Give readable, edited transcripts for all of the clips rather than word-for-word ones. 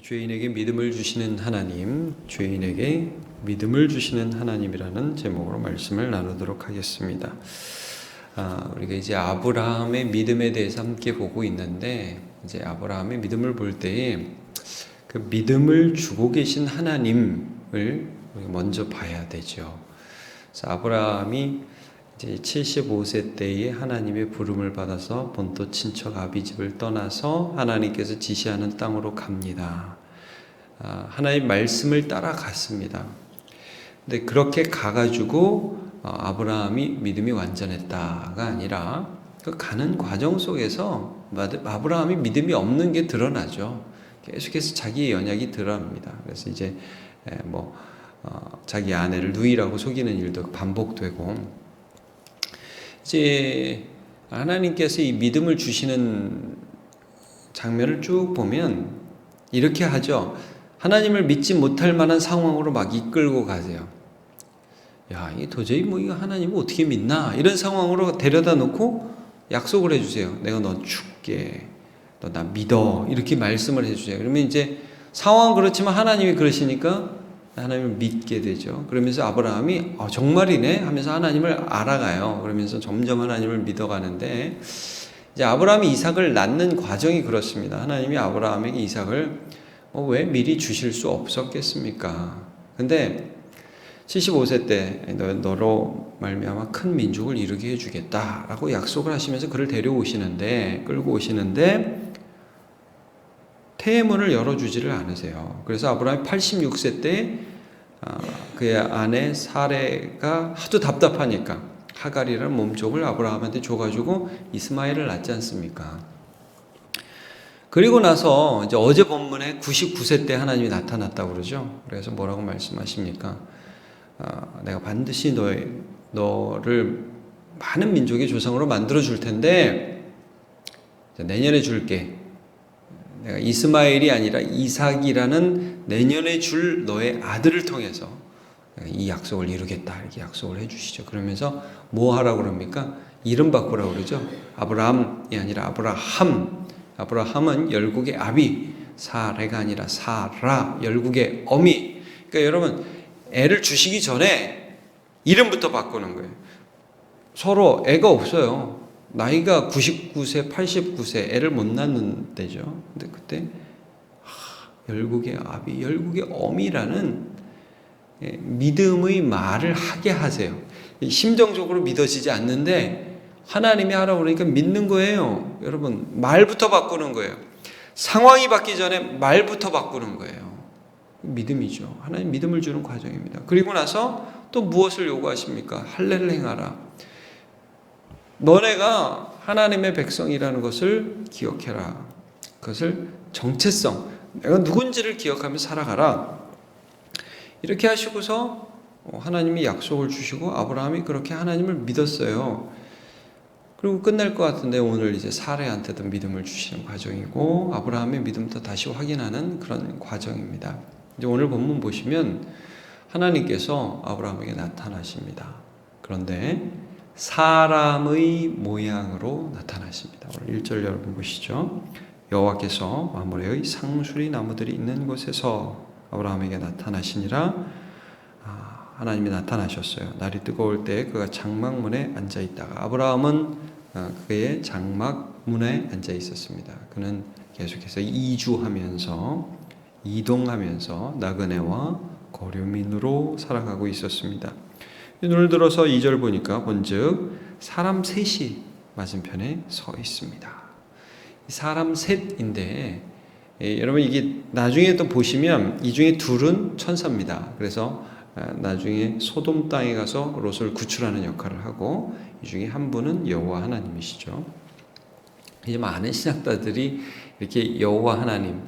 죄인에게 믿음을 주시는 하나님, 죄인에게 믿음을 주시는 하나님이라는 제목으로 말씀을 나누도록 하겠습니다. 우리가 이제 아브라함의 믿음에 대해서 함께 보고 있는데, 이제 아브라함의 믿음을 볼 때에 그 믿음을 주고 계신 하나님을 우리가 먼저 봐야 되죠. 그래서 아브라함이 이제 75세 때에 하나님의 부름을 받아서 본토 친척 아비집을 떠나서 하나님께서 지시하는 땅으로 갑니다. 하나님 말씀을 따라갔습니다. 근데 그렇게 가가지고 아브라함이 믿음이 완전했다가 아니라 그 가는 과정 속에서 아브라함이 믿음이 없는 게 드러나죠. 계속해서 자기의 연약이 드러납니다. 그래서 이제 자기 아내를 누이라고 속이는 일도 반복되고, 이제 하나님께서 이 믿음을 주시는 장면을 쭉 보면 이렇게 하죠. 하나님을 믿지 못할 만한 상황으로 막 이끌고 가세요. 야, 이게 도저히 이거 하나님을 어떻게 믿나? 이런 상황으로 데려다 놓고 약속을 해주세요. 내가 너 줄게. 너 나 믿어. 이렇게 말씀을 해주세요. 그러면 이제 상황은 그렇지만 하나님이 그러시니까 하나님을 믿게 되죠. 그러면서 아브라함이 정말이네 하면서 하나님을 알아가요. 그러면서 점점 하나님을 믿어가는데, 이제 아브라함이 이삭을 낳는 과정이 그렇습니다. 하나님이 아브라함에게 이삭을 왜 미리 주실 수 없었겠습니까? 근데 75세 때 너로 말미암아 큰 민족을 이루게 해주겠다라고 약속을 하시면서 그를 끌고 오시는데 태문을 열어주지를 않으세요. 그래서 아브라함이 86세 때 그의 아내 사레가 하도 답답하니까 하갈이라는 몸종을 아브라함한테 줘가지고 이스마엘을 낳지 않습니까? 그리고 나서 이제 어제 본문에 99세 때 하나님이 나타났다고 그러죠. 그래서 뭐라고 말씀하십니까? 내가 반드시 너를 많은 민족의 조상으로 만들어 줄 텐데 내년에 줄게. 내가 이스마엘이 아니라 이삭이라는 내년에 줄 너의 아들을 통해서 이 약속을 이루겠다, 이렇게 약속을 해주시죠. 그러면서 뭐 하라고 그럽니까? 이름 바꾸라고 그러죠. 아브라함이 아니라 아브라함. 아브라함은 열국의 아비, 사레가 아니라 사라, 열국의 어미. 그러니까 여러분, 애를 주시기 전에 이름부터 바꾸는 거예요. 서로 애가 없어요. 나이가 99세, 89세, 애를 못 낳는 때죠. 근데 그때 열국의 아비, 열국의 어미라는 믿음의 말을 하게 하세요. 심정적으로 믿어지지 않는데 하나님이 하라고 그러니까 믿는 거예요. 여러분, 말부터 바꾸는 거예요. 상황이 바뀌기 전에 말부터 바꾸는 거예요. 믿음이죠. 하나님 믿음을 주는 과정입니다. 그리고 나서 또 무엇을 요구하십니까? 할례를 행하라. 너네가 하나님의 백성이라는 것을 기억해라. 그것을 정체성, 내가 누군지를 기억하며 살아가라. 이렇게 하시고서 하나님이 약속을 주시고 아브라함이 그렇게 하나님을 믿었어요. 그리고 끝날 것 같은데 오늘 이제 사레한테도 믿음을 주시는 과정이고 아브라함의 믿음도 다시 확인하는 그런 과정입니다. 이제 오늘 본문 보시면 하나님께서 아브라함에게 나타나십니다. 그런데 사람의 모양으로 나타나십니다. 오늘 1절 여러분 보시죠. 여호와께서 마므레의 상수리 나무들이 있는 곳에서 아브라함에게 나타나시니라. 하나님이 나타나셨어요. 날이 뜨거울 때 그가 장막문에 앉아 있다가 아브라함은 그의 장막문에 앉아 있었습니다. 그는 계속해서 이동하면서 나그네와 거류민으로 살아가고 있었습니다. 눈을 들어서 2절 보니까 본즉 사람 셋이 맞은편에 서 있습니다. 사람 셋인데 여러분 이게 나중에 또 보시면 이 중에 둘은 천사입니다. 그래서 나중에 소돔 땅에 가서 롯을 구출하는 역할을 하고 이 중에 한 분은 여호와 하나님이시죠. 이제 많은 신학자들이 이렇게 여호와 하나님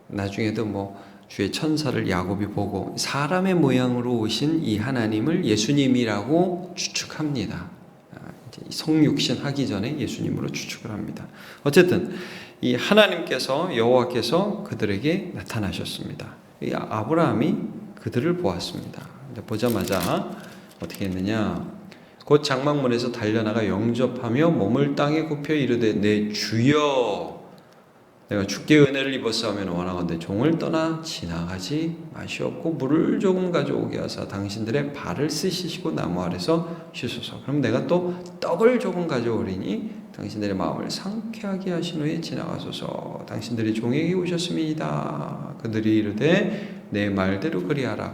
나중에도 주의 천사를 야곱이 보고 사람의 모양으로 오신 이 하나님을 예수님이라고 추측합니다. 성육신 하기 전에 예수님으로 추측을 합니다. 어쨌든 이 하나님께서 여호와께서 그들에게 나타나셨습니다. 이 아브라함이 그들을 보았습니다. 보자마자 어떻게 했느냐? 곧 장막문에서 달려나가 영접하며 몸을 땅에 굽혀 이르되 내 주여. 내가 주께 은혜를 입었사오면 원하건대 종을 떠나 지나가지 마시옵고 물을 조금 가져오게 하사 당신들의 발을 씻으시고 나무 아래서 쉬소서. 그럼 내가 또 떡을 조금 가져오리니 당신들의 마음을 상쾌하게 하신 후에 지나가소서. 당신들이 종에게 오셨음이다. 그들이 이르되 내 말대로 그리하라.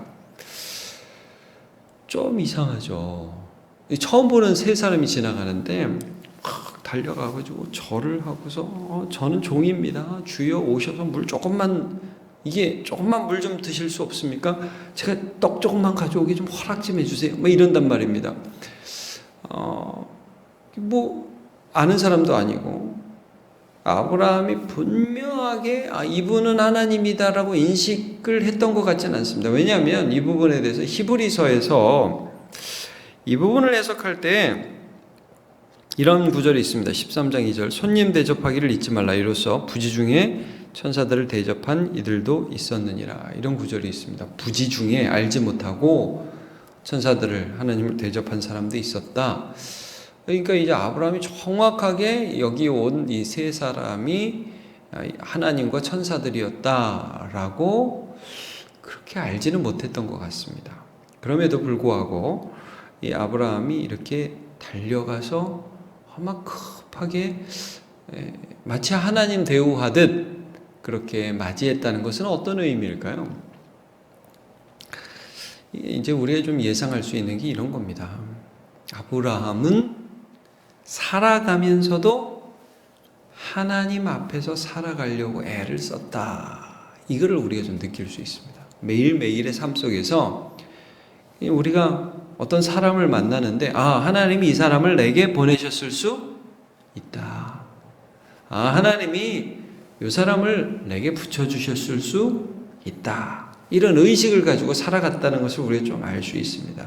좀 이상하죠. 처음 보는 세 사람이 지나가는데 막 달려가가지고 절을 하고서 저는 종입니다. 주여 오셔서 물 조금만, 이게 조금만 물 좀 드실 수 없습니까? 제가 떡 조금만 가져오게 좀 허락 좀 해주세요. 뭐 이런단 말입니다. 뭐 아는 사람도 아니고 아브라함이 분명하게 이분은 하나님이다라고 인식을 했던 것 같지는 않습니다. 왜냐하면 이 부분에 대해서 히브리서에서 이 부분을 해석할 때 이런 구절이 있습니다. 13장 2절 손님 대접하기를 잊지 말라. 이로써 부지 중에 천사들을 대접한 이들도 있었느니라. 이런 구절이 있습니다. 부지 중에 알지 못하고 천사들을 하나님을 대접한 사람도 있었다. 그러니까 이제 아브라함이 정확하게 여기 온 이 세 사람이 하나님과 천사들이었다라고 그렇게 알지는 못했던 것 같습니다. 그럼에도 불구하고 이 아브라함이 이렇게 달려가서 막 급하게 마치 하나님 대우하듯 그렇게 맞이했다는 것은 어떤 의미일까요? 이제 우리가 좀 예상할 수 있는 게 이런 겁니다. 아브라함은 살아가면서도 하나님 앞에서 살아가려고 애를 썼다. 이거를 우리가 좀 느낄 수 있습니다. 매일매일의 삶 속에서 우리가 어떤 사람을 만나는데 하나님이 이 사람을 내게 보내셨을 수 있다. 하나님이 이 사람을 내게 붙여주셨을 수 있다. 이런 의식을 가지고 살아갔다는 것을 우리가 좀 알 수 있습니다.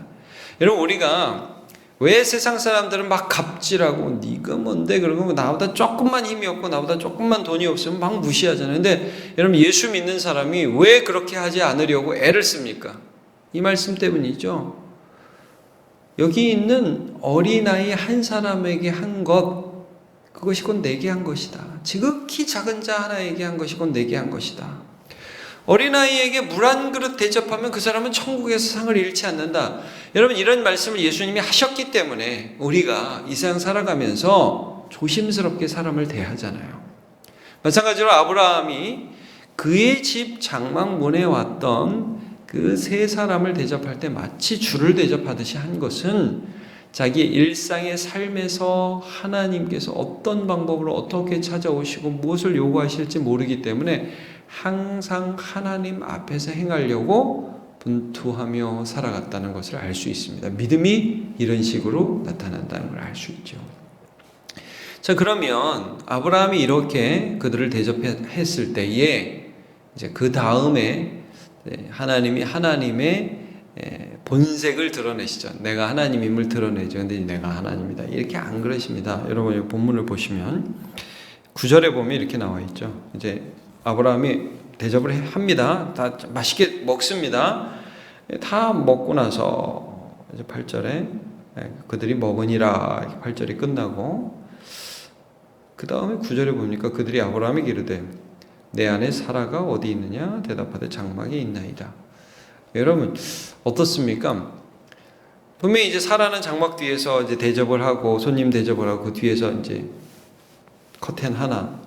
여러분, 우리가 왜 세상 사람들은 막 갑질하고 네가 뭔데 그러고 나보다 조금만 힘이 없고 나보다 조금만 돈이 없으면 막 무시하잖아요. 근데 여러분, 예수 믿는 사람이 왜 그렇게 하지 않으려고 애를 씁니까? 이 말씀 때문이죠. 여기 있는 어린아이 한 사람에게 한 것, 그것이 곧 내게 한 것이다. 지극히 작은 자 하나에게 한 것이 곧 내게 한 것이다. 어린아이에게 물 한 그릇 대접하면 그 사람은 천국에서 상을 잃지 않는다. 여러분, 이런 말씀을 예수님이 하셨기 때문에 우리가 이 세상 살아가면서 조심스럽게 사람을 대하잖아요. 마찬가지로 아브라함이 그의 집 장막문에 왔던 그 세 사람을 대접할 때 마치 주를 대접하듯이 한 것은 자기의 일상의 삶에서 하나님께서 어떤 방법으로 어떻게 찾아오시고 무엇을 요구하실지 모르기 때문에 항상 하나님 앞에서 행하려고 분투하며 살아갔다는 것을 알 수 있습니다. 믿음이 이런 식으로 나타난다는 걸 알 수 있죠. 자, 그러면 아브라함이 이렇게 그들을 대접했을 때에 이제 그 다음에 하나님이 하나님의 본색을 드러내시죠. 내가 하나님임을 드러내죠. 근데 내가 하나님이다. 이렇게 안 그러십니다. 여러분, 본문을 보시면 9절에 보면 이렇게 나와 있죠. 이제 아브라함이 대접을 합니다. 다 맛있게 먹습니다. 다 먹고 나서 이제 8절에 그들이 먹으니라 8절이 끝나고 그 다음에 9절에 보니까 그들이 아브라함에게 이르되 내 안에 사라가 어디 있느냐? 대답하되 장막에 있나이다. 여러분, 어떻습니까? 분명히 이제 사라는 장막 뒤에서 이제 대접을 하고 손님 대접을 하고 그 뒤에서 이제 커튼 하나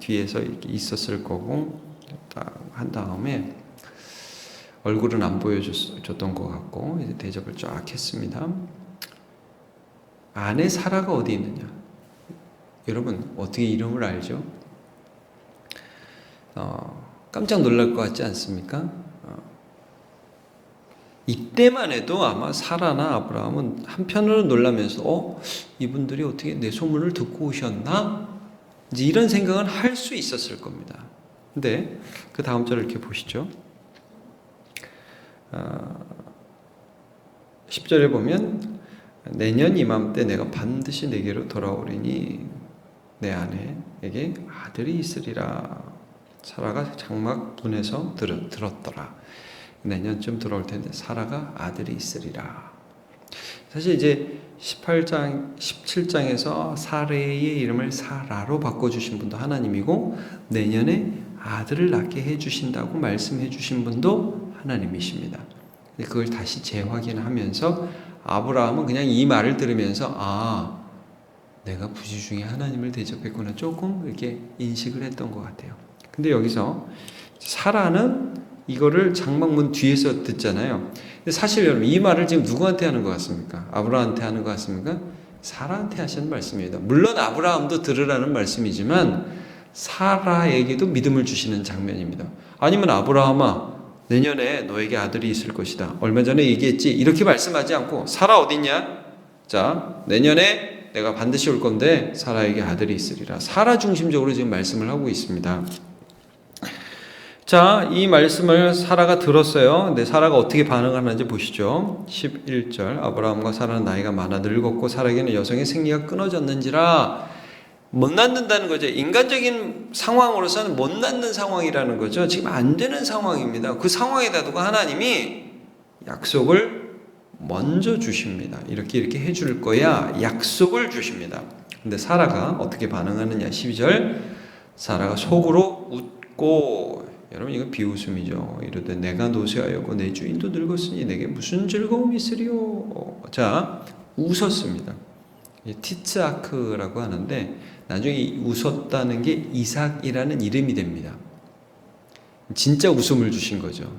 뒤에서 이렇게 있었을 거고 딱 한 다음에 얼굴은 안 보여줬던 것 같고 이제 대접을 쫙 했습니다. 안에 사라가 어디 있느냐? 여러분, 어떻게 이름을 알죠? 깜짝 놀랄 것 같지 않습니까? 이때만 해도 아마 사라나 아브라함은 한편으로 놀라면서 이분들이 어떻게 내 소문을 듣고 오셨나? 이제 이런 생각은 할 수 있었을 겁니다. 근데 그 다음 절을 이렇게 보시죠. 10절에 보면 내년 이맘때 내가 반드시 내게로 돌아오리니 내 아내에게 아들이 있으리라. 사라가 장막 문에서 들었더라. 내년쯤 들어올 텐데 사라가 아들이 있으리라. 사실 이제 18장, 17장에서 사레의 이름을 사라로 바꿔주신 분도 하나님이고 내년에 아들을 낳게 해주신다고 말씀해 주신 분도 하나님이십니다. 그걸 다시 재확인하면서 아브라함은 그냥 이 말을 들으면서 내가 부지 중에 하나님을 대접했구나 조금 이렇게 인식을 했던 것 같아요. 근데 여기서 사라는 이거를 장막문 뒤에서 듣잖아요. 근데 사실 여러분 이 말을 지금 누구한테 하는 것 같습니까? 아브라함한테 하는 것 같습니까? 사라한테 하시는 말씀입니다. 물론 아브라함도 들으라는 말씀이지만 사라에게도 믿음을 주시는 장면입니다. 아니면 아브라함아 내년에 너에게 아들이 있을 것이다. 얼마 전에 얘기했지. 이렇게 말씀하지 않고 사라 어딨냐? 자 내년에 내가 반드시 올 건데 사라에게 아들이 있으리라. 사라 중심적으로 지금 말씀을 하고 있습니다. 자, 이 말씀을 사라가 들었어요. 근데 사라가 어떻게 반응하는지 보시죠. 11절 아브라함과 사라는 나이가 많아 늙었고 사라에게는 여성의 생리가 끊어졌는지라 못 낳는다는 거죠. 인간적인 상황으로서는 못 낳는 상황이라는 거죠. 지금 안 되는 상황입니다. 그 상황에다 두고 하나님이 약속을 먼저 주십니다. 이렇게 해줄 거야 약속을 주십니다. 근데 사라가 어떻게 반응하느냐. 12절 사라가 속으로 웃고 여러분 이건 비웃음이죠. 이르되 내가 노쇠하였고 내 주인도 늙었으니 내게 무슨 즐거움이 있으리요. 자 웃었습니다. 티츠아크라고 하는데 나중에 웃었다는 게 이삭이라는 이름이 됩니다. 진짜 웃음을 주신 거죠.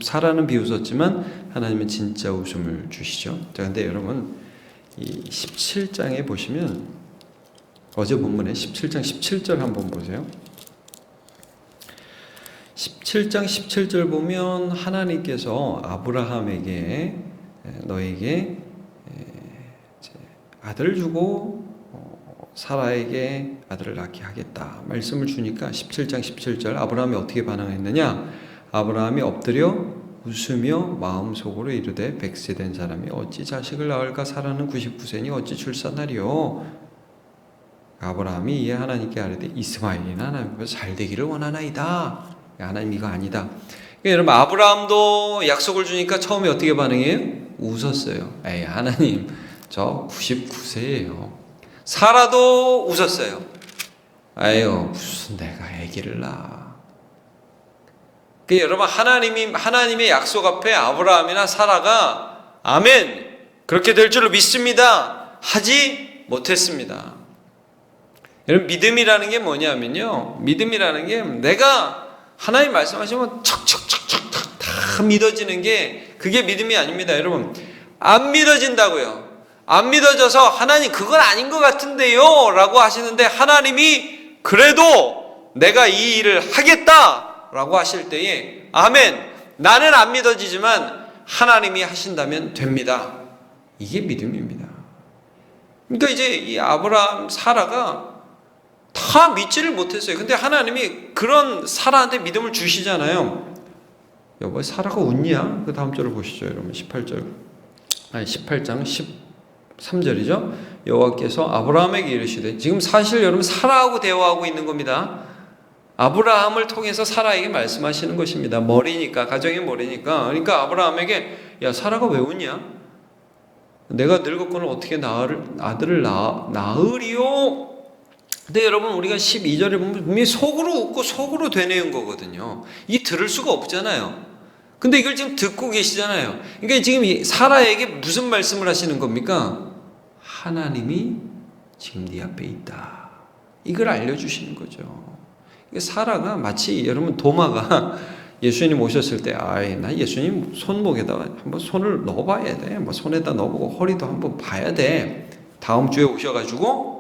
사라는 비웃었지만 하나님은 진짜 웃음을 주시죠. 자, 근데 여러분 이 17장에 보시면 어제 본문에 17장 17절 한번 보세요. 17장 17절 보면 하나님께서 아브라함에게 너에게 아들을 주고 사라에게 아들을 낳게 하겠다 말씀을 주니까 17장 17절 아브라함이 어떻게 반응했느냐. 아브라함이 엎드려 웃으며 마음속으로 이르되 100세 된 사람이 어찌 자식을 낳을까. 사라는 99세니 어찌 출산하리요. 아브라함이 이에 하나님께 아뢰되 이스마엘이나 하나님께서 잘 되기를 원하나이다. 하나님 이거 아니다. 그러니까 여러분 아브라함도 약속을 주니까 처음에 어떻게 반응해요? 웃었어요. 에이 하나님 저 99세예요. 사라도 웃었어요. 아유 무슨 내가 아기를 낳아. 그러니까 여러분 하나님의 약속 앞에 아브라함이나 사라가 아멘 그렇게 될 줄로 믿습니다 하지 못했습니다. 여러분 믿음이라는 게 뭐냐면요. 믿음이라는 게 내가 하나님 말씀하시면 척척척척 다 믿어지는 게 그게 믿음이 아닙니다. 여러분 안 믿어진다고요. 안 믿어져서 하나님 그건 아닌 것 같은데요 라고 하시는데 하나님이 그래도 내가 이 일을 하겠다 라고 하실 때에 아멘 나는 안 믿어지지만 하나님이 하신다면 됩니다. 이게 믿음입니다. 그러니까 이제 이 아브라함 사라가 다 믿지를 못했어요. 근데 하나님이 그런 사라한테 믿음을 주시잖아요. 여보 사라가 웃냐? 그 다음 절을 보시죠. 여러분 18장 13절이죠. 여호와께서 아브라함에게 이르시되 지금 사실 여러분 사라하고 대화하고 있는 겁니다. 아브라함을 통해서 사라에게 말씀하시는 것입니다. 머리니까 가정의 머리니까. 그러니까 아브라함에게 야 사라가 왜 웃냐? 내가 늙었거늘 어떻게 아들을 낳으리요? 근데 여러분 우리가 12절에 보면 분명히 속으로 웃고 속으로 되뇌은 거거든요. 이게 들을 수가 없잖아요. 근데 이걸 지금 듣고 계시잖아요. 그러니까 지금 사라에게 무슨 말씀을 하시는 겁니까? 하나님이 지금 네 앞에 있다. 이걸 알려주시는 거죠. 사라가 마치 여러분 도마가 예수님 오셨을 때 나 예수님 손목에다가 한번 손을 넣어봐야 돼. 뭐 손에다 넣어보고 허리도 한번 봐야 돼. 다음 주에 오셔가지고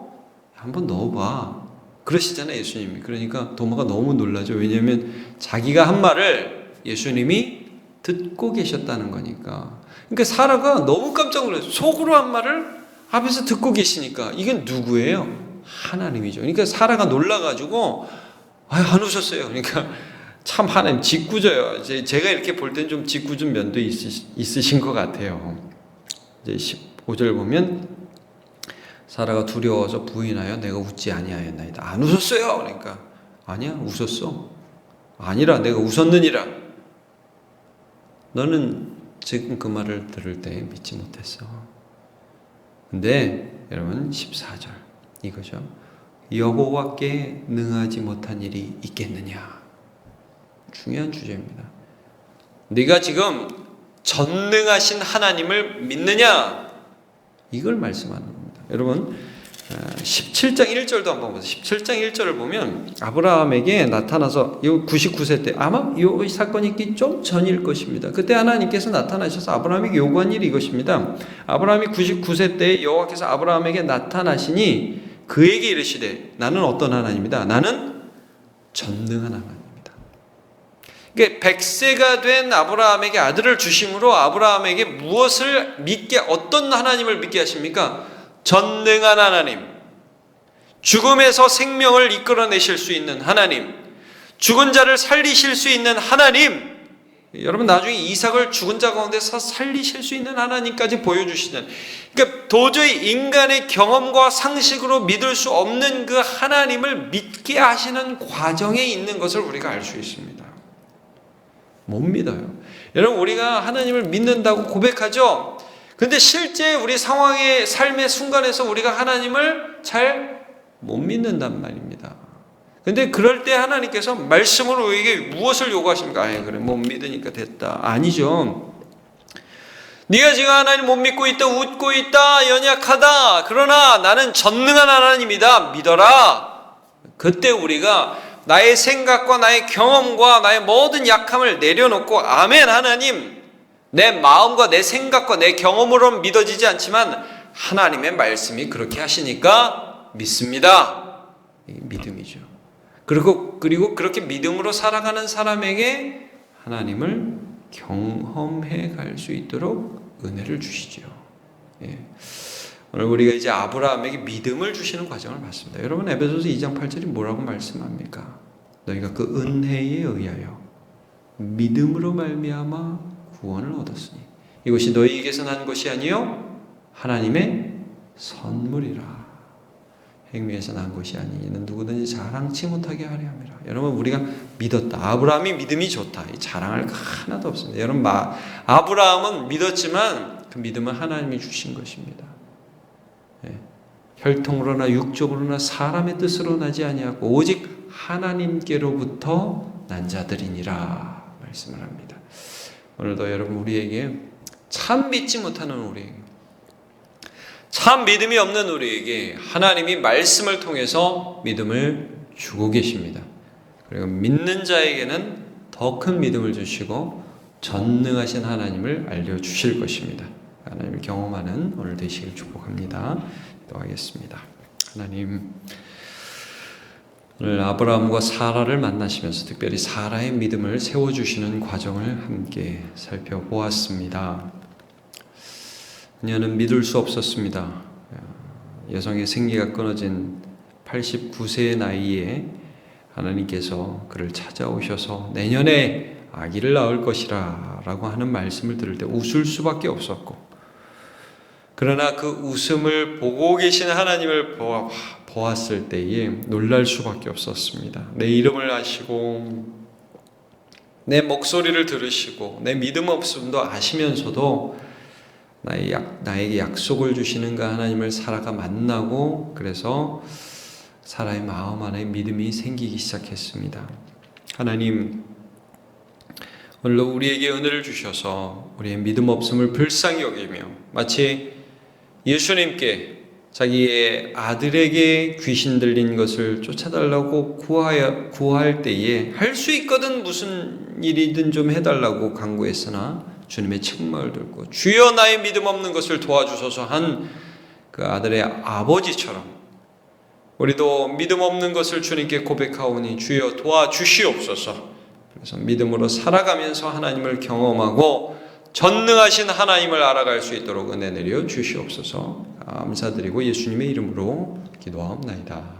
한번 넣어봐. 그러시잖아요 예수님이. 그러니까 도마가 너무 놀라죠. 왜냐하면 자기가 한 말을 예수님이 듣고 계셨다는 거니까. 그러니까 사라가 너무 깜짝 놀랐어요. 속으로 한 말을 앞에서 듣고 계시니까. 이건 누구예요? 하나님이죠. 그러니까 사라가 놀라가지고 안 웃었어요. 그러니까 참 하나님 짓궂어요. 제가 이렇게 볼 땐 좀 짓궂은 면도 있으신 것 같아요. 이제 15절 보면 사라가 두려워서 부인하여 내가 웃지 아니하였나이다. 안 웃었어요. 그러니까 아니야 웃었어. 아니라 내가 웃었느니라. 너는 지금 그 말을 들을 때 믿지 못했어. 근데 여러분 14절 이거죠. 여호와께 능하지 못한 일이 있겠느냐. 중요한 주제입니다. 네가 지금 전능하신 하나님을 믿느냐? 이걸 말씀하는 겁니다. 여러분 17장 1절도 한번 보세요. 17장 1절을 보면 아브라함에게 나타나서 99세 때 아마 이 사건이 있기 좀 전일 것입니다. 그때 하나님께서 나타나셔서 아브라함에게 요구한 일이 이것입니다. 아브라함이 99세 때 여호와께서 아브라함에게 나타나시니 그에게 이르시되 나는 어떤 하나님이다? 나는 전능한 하나님이다. 그러니까 100세가 된 아브라함에게 아들을 주심으로 아브라함에게 무엇을 믿게, 어떤 하나님을 믿게 하십니까? 전능한 하나님, 죽음에서 생명을 이끌어내실 수 있는 하나님, 죽은 자를 살리실 수 있는 하나님, 여러분 나중에 이삭을 죽은 자 가운데서 살리실 수 있는 하나님까지 보여주시는, 그러니까 도저히 인간의 경험과 상식으로 믿을 수 없는 그 하나님을 믿게 하시는 과정에 있는 것을 우리가 알 수 있습니다. 못 믿어요. 여러분 우리가 하나님을 믿는다고 고백하죠. 근데 실제 우리 상황의 삶의 순간에서 우리가 하나님을 잘 못 믿는단 말입니다. 근데 그럴 때 하나님께서 말씀으로 우리에게 무엇을 요구하십니까? 그래 못 믿으니까 됐다. 아니죠. 네가 지금 하나님 못 믿고 있다, 웃고 있다, 연약하다. 그러나 나는 전능한 하나님이다. 믿어라. 그때 우리가 나의 생각과 나의 경험과 나의 모든 약함을 내려놓고 아멘 하나님, 내 마음과 내 생각과 내 경험으로는 믿어지지 않지만 하나님의 말씀이 그렇게 하시니까 믿습니다. 이게 믿음이죠. 그리고 그렇게 믿음으로 살아가는 사람에게 하나님을 경험해 갈 수 있도록 은혜를 주시죠. 오늘 우리가 이제 아브라함에게 믿음을 주시는 과정을 봤습니다. 여러분 에베소서 2장 8절이 뭐라고 말씀합니까? 너희가 그 은혜에 의하여 믿음으로 말미암아 구원을 얻었으니 이것이 너희에게서 난 것이 아니요 하나님의 선물이라. 행위에서 난 것이 아니 이는 누구든지 자랑치 못하게 하려 함이라. 여러분 우리가 믿었다. 아브라함이 믿음이 좋다. 자랑할 거 하나도 없습니다. 여러분 아브라함은 믿었지만 그 믿음은 하나님이 주신 것입니다. 혈통으로나 육적으로나 사람의 뜻으로 나지 아니하고 오직 하나님께로부터 난 자들이니라 말씀을 합니다. 오늘도 여러분 우리에게 참 믿지 못하는 우리에게, 참 믿음이 없는 우리에게 하나님이 말씀을 통해서 믿음을 주고 계십니다. 그리고 믿는 자에게는 더 큰 믿음을 주시고 전능하신 하나님을 알려주실 것입니다. 하나님을 경험하는 오늘 되시길 축복합니다. 기도하겠습니다. 하나님, 오늘 아브라함과 사라를 만나시면서 특별히 사라의 믿음을 세워주시는 과정을 함께 살펴보았습니다. 그녀는 믿을 수 없었습니다. 여성의 생리가 끊어진 89세의 나이에 하나님께서 그를 찾아오셔서 내년에 아기를 낳을 것이라 라고 하는 말씀을 들을 때 웃을 수밖에 없었고, 그러나 그 웃음을 보고 계신 하나님을 보았을 때에 놀랄 수밖에 없었습니다. 내 이름을 아시고 내 목소리를 들으시고 내 믿음 없음도 아시면서도 나에게 약속을 주시는 그 하나님을 사라가 만나고, 그래서 사라의 마음 안에 믿음이 생기기 시작했습니다. 하나님, 오늘도 우리에게 은혜를 주셔서 우리의 믿음 없음을 불쌍히 여기며 마치 예수님께 자기의 아들에게 귀신 들린 것을 쫓아달라고 구할 때에 할 수 있거든 무슨 일이든 좀 해달라고 간구했으나 주님의 책망을 듣고 주여 나의 믿음 없는 것을 도와주소서 한 그 아들의 아버지처럼 우리도 믿음 없는 것을 주님께 고백하오니 주여 도와주시옵소서. 그래서 믿음으로 살아가면서 하나님을 경험하고 전능하신 하나님을 알아갈 수 있도록 은혜 내려 주시옵소서. 감사드리고 예수님의 이름으로 기도하옵나이다.